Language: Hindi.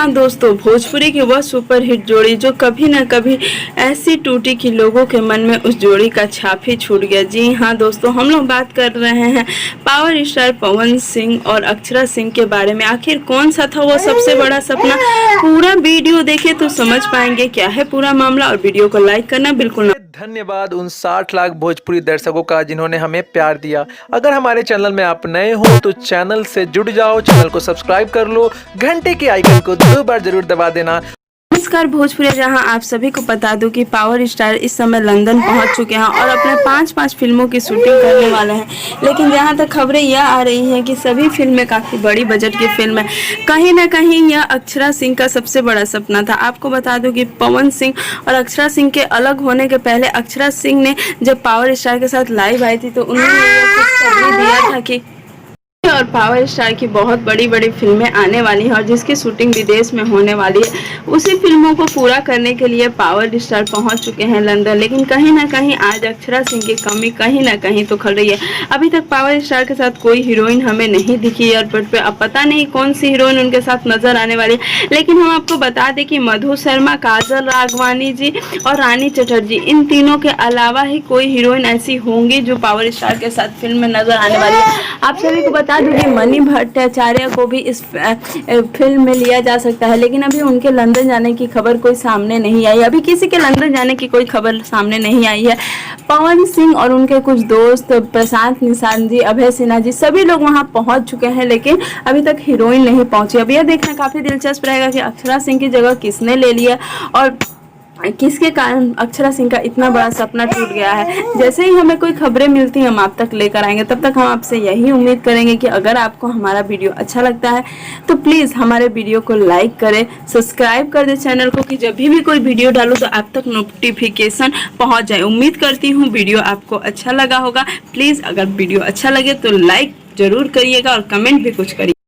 हाँ दोस्तों, भोजपुरी की वह सुपरहिट जोड़ी जो कभी न कभी ऐसी टूटी कि लोगों के मन में उस जोड़ी का छाप ही छूट गया। जी हाँ दोस्तों, हम लोग बात कर रहे हैं पावर स्टार पवन सिंह और अक्षरा सिंह के बारे में। आखिर कौन सा था वो सबसे बड़ा सपना? पूरा वीडियो देखे तो समझ पाएंगे क्या है पूरा मामला। और वीडियो को लाइक करना बिल्कुल ना। धन्यवाद उन 60 लाख भोजपुरी दर्शकों का जिन्होंने हमें प्यार दिया। अगर हमारे चैनल में आप नए हो तो चैनल से जुड़ जाओ, चैनल को सब्सक्राइब कर लो, घंटे के आइकन को 2 बार जरूर दबा देना। नमस्कार भोजपुरी जहां आप सभी को बता दूं कि पावर स्टार इस समय लंदन पहुंच चुके हैं और अपने 5 फिल्मों की शूटिंग करने वाले हैं। लेकिन जहां तक खबरें यह आ रही हैं कि सभी फिल्में काफ़ी बड़ी बजट की फिल्म है। कहीं ना कहीं यह अक्षरा सिंह का सबसे बड़ा सपना था। आपको बता दूं कि पवन सिंह और अक्षरा सिंह के अलग होने के पहले अक्षरा सिंह ने जब पावर स्टार के साथ लाइव आई थी तो उन्होंने खुशखबरी दिया था कि और पावर स्टार की बहुत बड़ी बड़ी फिल्में आने वाली हैं और जिसकी शूटिंग विदेश में होने वाली है। उसी फिल्मों को पूरा करने के लिए पावर स्टार पहुंच चुके हैं लंदन। लेकिन कहीं ना कहीं आज अक्षरा सिंह की कमी कहीं ना कहीं तो खल रही है। अभी तक पावर स्टार के साथ कोई हीरोइन हमें नहीं दिखी एयरपोर्ट पे। अब पता नहीं कौन सी हीरोइन उनके साथ नजर आने वाली है। लेकिन हम आपको बता दें कि मधु शर्मा, काजल राघवानी जी और रानी चटर्जी, इन तीनों के अलावा ही कोई हीरोइन ऐसी होंगी जो पावर स्टार के साथ फिल्म में नजर आने वाली है। आप सभी को बता दूं कि मणि भट्टाचार्य को भी इस फिल्म में लिया जा सकता है। लेकिन अभी उनके लंदन जाने की खबर कोई सामने नहीं आई। अभी किसी के लंदन जाने की कोई खबर सामने नहीं आई है। पवन सिंह और उनके कुछ दोस्त प्रशांत निषाद जी, अभय सिन्हा जी, सभी लोग वहां पहुंच चुके हैं। लेकिन अभी तक हीरोइन नहीं पहुंची। अब यह देखना काफी दिलचस्प रहेगा कि अक्षरा सिंह की जगह किसने ले लिया और किसके कारण अक्षरा सिंह का इतना बड़ा सपना टूट गया है। जैसे ही हमें कोई खबरें मिलती हैं हम आप तक लेकर आएंगे। तब तक हम आपसे यही उम्मीद करेंगे कि अगर आपको हमारा वीडियो अच्छा लगता है तो प्लीज़ हमारे वीडियो को लाइक करें, सब्सक्राइब कर दें चैनल को कि जब भी कोई वीडियो डालूँ तो आप तक नोटिफिकेशन पहुंच जाए। उम्मीद करती हूँ वीडियो आपको अच्छा लगा होगा। प्लीज़ अगर वीडियो अच्छा लगे तो लाइक ज़रूर करिएगा और कमेंट भी कुछ करिए।